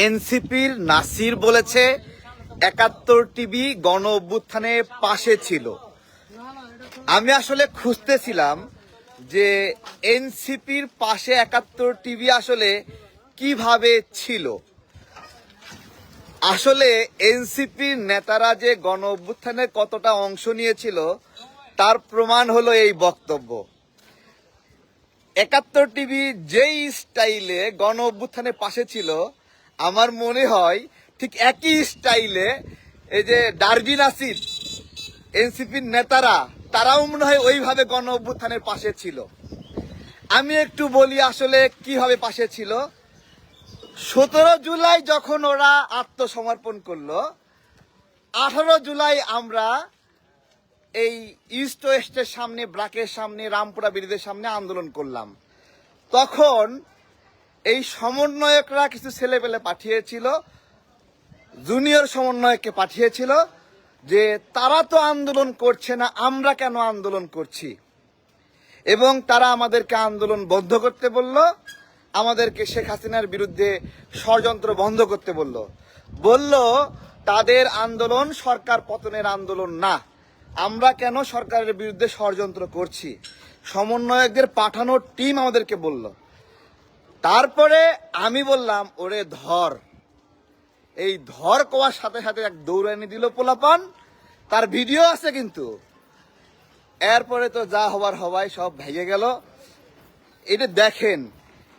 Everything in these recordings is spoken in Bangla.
এনসিপির নাসির বলেছে ৭১ টিভি গণ অভ্যুত্থানে পাশে ছিল। আমি আসলে খুঁজতেছিলাম যে এনসিপির পাশে ৭১ টিভি আসলে কিভাবে ছিল। আসলে এনসিপির নেতারা যে গণ অভ্যুত্থানে কতটা অংশ নিয়েছিল তার প্রমাণ হলো এই বক্তব্য। ৭১ টিভি যেই স্টাইলে গণ অভ্যুত্থানের পাশে ছিল, আমার মনে হয় ঠিক একই স্টাইলে এই যে ডারবি নাসির এনসিপির নেতারা তারাও মনে হয় ওইভাবে গণ অভ্যুত্থানের পাশে ছিল। আমি একটু বলি আসলে কিভাবে পাশে ছিল। ১৭ জুলাই যখন ওরা আত্মসমর্পণ করলো, ১৮ জুলাই আমরা এই ইস্ট ওয়েস্টের সামনে, ব্রাকের সামনে, রামপুরা ব্রিজের সামনে আন্দোলন করলাম। তখন এই সমন্বয়করা কিছু ছেলেপেলে পাঠিয়েছিল, জুনিয়র সমন্বয়ককে পাঠিয়েছিল যে তারা তো আন্দোলন করছে না, আমরা কেন আন্দোলন করছি, এবং তারা আমাদেরকে আন্দোলন বন্ধ করতে বলল, আমাদেরকে শেখ হাসিনার বিরুদ্ধে ষড়যন্ত্র বন্ধ করতে বলল তাদের আন্দোলন সরকার পতনের আন্দোলন না, আমরা কেন সরকারের বিরুদ্ধে ষড়যন্ত্র করছি। সমন্বয়কদের পাঠানোর টিম আমাদেরকে বলল। তারপরে আমি বললাম ওরে ধর, এই ধর কোয়ার সাথে সাথে এক দৌড়ানি দিল পোলাপান, তার ভিডিও আছে কিন্তু। এরপরে তো যা হবার হওয়ায় সব ভেঙে গেল। এটা দেখেন,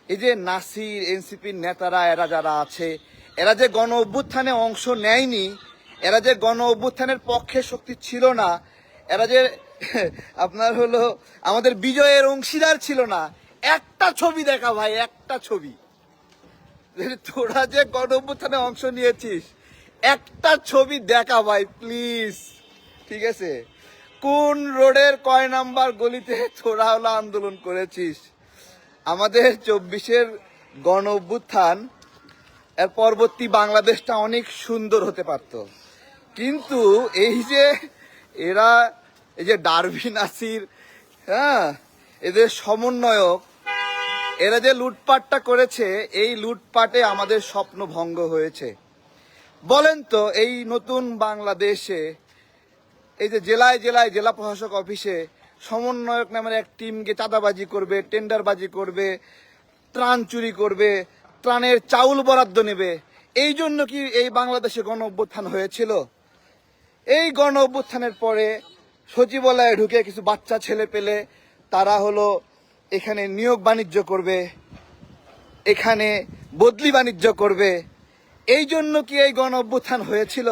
এই যে নাসির, এনসিপির নেতারা, এরা যারা আছে, এরা যে গণ অভ্যুত্থানে অংশ নেয়নি, এরা যে গণ অভ্যুত্থানের পক্ষে শক্তি ছিল না, এরা যে আপনার হলো আমাদের বিজয়ের অংশীদার ছিল না, একটা ছবি দেখা ভাই, একটা ছবি। তোরা যে গণ অভ্যুত্থানে অংশ নিয়েছিস, একটা ছবি দেখা ভাই প্লিজ, ঠিক আছে? কোন রোডের কয় নাম্বার গলিতে তোরা হলো আন্দোলন করেছিস? আমাদের ২৪-এর গণ অভ্যুত্থান এর পরবর্তী বাংলাদেশটা অনেক সুন্দর হতে পারত, কিন্তু এই যে এরা, এই যে ডারবি নাসির, হ্যাঁ, এদের সমন্বয়ক, এরা যে লুটপাটটা করেছে, এই লুটপাটে আমাদের স্বপ্ন ভঙ্গ হয়েছে। বলেন তো, এই নতুন বাংলাদেশে এই যে জেলায় জেলায় জেলা প্রশাসক অফিসে সমন্বয়ক নামের এক টিমকে চাঁদাবাজি করবে, টেন্ডারবাজি করবে, ত্রাণ চুরি করবে, ত্রাণের চাউল বরাদ্দ নেবে, এই জন্য কি এই বাংলাদেশে গণ অভ্যুত্থান হয়েছিল? এই গণ অভ্যুত্থানের পরে সচিবালয়ে ঢুকে কিছু বাচ্চা ছেলে পেলে তারা হলো এখানে নিয়োগ বাণিজ্য করবে, এখানে বদলি বাণিজ্য করবে, এই জন্য কি এই গণ অভ্যুত্থান হয়েছিল?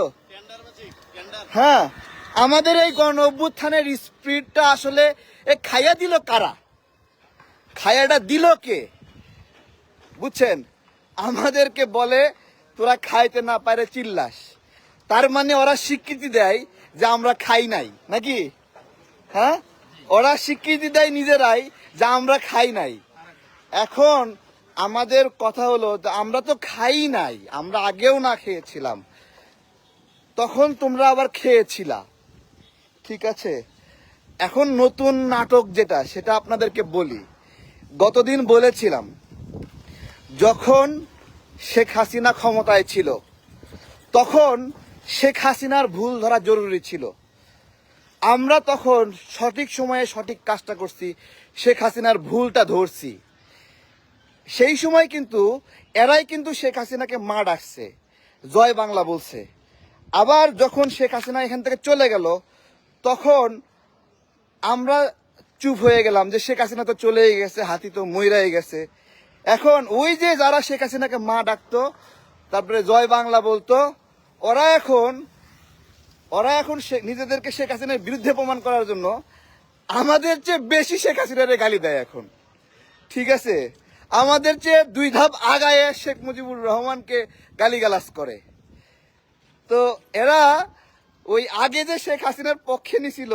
হ্যাঁ, আমাদের এই গণ অভ্যুত্থানের স্পিরিটটা আসলে খাইয়া দিল কারা? খায়াটা দিল কে? বুঝছেন? আমাদেরকে বলে তোরা খাইতে না পারে চিল্লাস, তার মানে ওরা স্বীকৃতি দেয় যে আমরা খাই নাই, নাকি? হ্যাঁ, ওরা স্বীকৃতি দেয় নিজেরাই যে আমরা খাই নাই। এখন আমাদের কথা হলো, আমরা তো খাই নাই, আমরা আগেও না খেয়েছিলাম, তখন তোমরা আবার খেয়েছিলা, ঠিক আছে? এখন নতুন নাটক যেটা, সেটা আপনাদেরকে বলি। গতদিন বলেছিলাম, যখন শেখ হাসিনা ক্ষমতায় ছিল তখন শেখ হাসিনার ভুল ধরা জরুরি ছিল। আমরা তখন সঠিক সময়ে সঠিক কাজটা করছি, শেখ হাসিনার ভুলটা ধরছি। সেই সময় কিন্তু এরাই কিন্তু শেখ হাসিনাকে মা ডাকছে, জয় বাংলা বলছে। আবার যখন শেখ হাসিনা এখান থেকে চলে গেল, তখন আমরা চুপ হয়ে গেলাম যে শেখ হাসিনা তো চলেই গেছে, হাতি তো মইরাই গেছে। এখন ওই যে যারা শেখ হাসিনাকে মা ডাকতো, তারপরে জয় বাংলা বলতো, ওরা এখন নিজেদেরকে শেখ হাসিনার বিরুদ্ধে প্রমাণ করার জন্য আমাদের চেয়ে বেশি শেখ হাসিনারে গালি দেয় এখন, ঠিক আছে? আমাদের চেয়ে ২ ধাপ আগায়ে শেখ মুজিবুর রহমানকে গালিগালাজ করে। তো এরা ওই আগে যে শেখ হাসিনার পক্ষে নিছিল,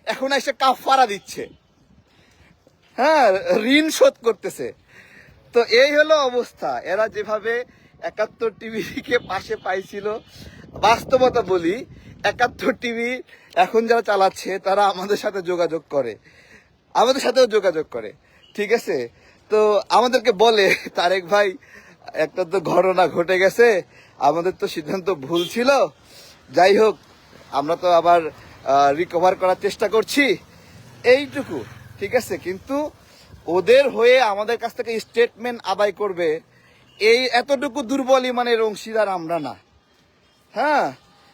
এখন এসে কাফারা দিচ্ছে, হ্যাঁ, ঋণ শোধ করতেছে। তো এই হলো অবস্থা। এরা যেভাবে ৭১ টিভিকে পাশে পাইছিল, বাস্তবতা বলি, ৭১ টিভি এখন যারা চালাচ্ছে তারা আমাদের সাথে যোগাযোগ করে, আমাদের সাথেও যোগাযোগ করে, ঠিক আছে? তো আমাদেরকে বলে, তারেক ভাই একটা তো ঘটনা ঘটে গেছে, আমাদের তো সিদ্ধান্ত ভুল ছিল। যাই হোক, আমরা তো আবার রিকভার করার চেষ্টা করছি, এইটুকু। ঠিক আছে, কিন্তু ওদের হয়ে আমাদের কাছ থেকে স্টেটমেন্ট আদায় করবে এই এতটুকু দুর্বল ইমানের অংশীদার আমরা না। হ্যাঁ,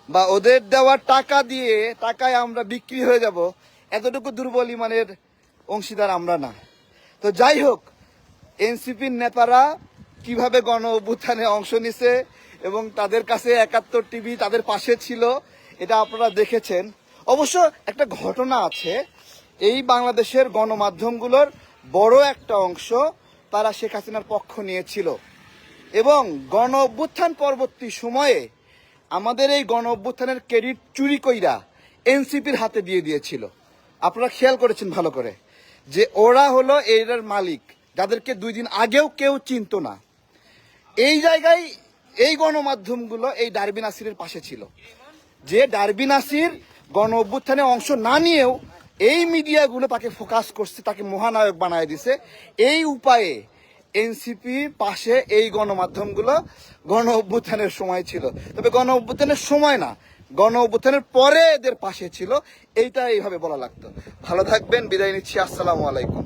বা ওদের দেওয়া টাকা দিয়ে টাকায় আমরা বিক্রি হয়ে যাব, এতটুকু দুর্বল ইমানের অংশীদার আমরা না। তো যাই হোক, এনসিপির নেতারা কিভাবে গণ অভ্যুত্থানে অংশ নিছে এবং তাদের কাছে ৭১ টিভি তাদের পাশে ছিল, এটা আপনারা দেখেছেন। অবশ্য একটা ঘটনা আছে, এই বাংলাদেশের গণমাধ্যমগুলোর বড় একটা অংশ তারা শেখ হাসিনার পক্ষ নিয়েছিল এবং গণ অভ্যুত্থান পরবর্তী সময়ে আমাদের এই গণ অভ্যুত্থানের ক্রেডিট চুরি কইরা এনসিপির হাতে দিয়ে দিয়েছিল। আপনারা খেয়াল করেছেন ভালো করে যে ওরা হলো এর মালিক, যাদেরকে 2 দিন আগেও কেউ চিনতো না। এই জায়গায় এই গণমাধ্যমগুলো এই ডারবি নাসিরের পাশে ছিল, যে ডারবি নাসির গণ অভ্যুত্থানে অংশ না নিয়েও এই মিডিয়াগুলো তাকে ফোকাস করছে, তাকে মহানায়ক বানায় দিছে। এই উপায়ে এনসিপি পাশে এই গণমাধ্যমগুলো গণ অভ্যুত্থানের সময় ছিল, তবে গণ অভ্যুত্থানের সময় না, গণ অভ্যুত্থানের পরে এদের পাশে ছিল। এইটা এইভাবে বলা লাগতো। ভালো থাকবেন, বিদায় নিচ্ছি, আসসালামু আলাইকুম।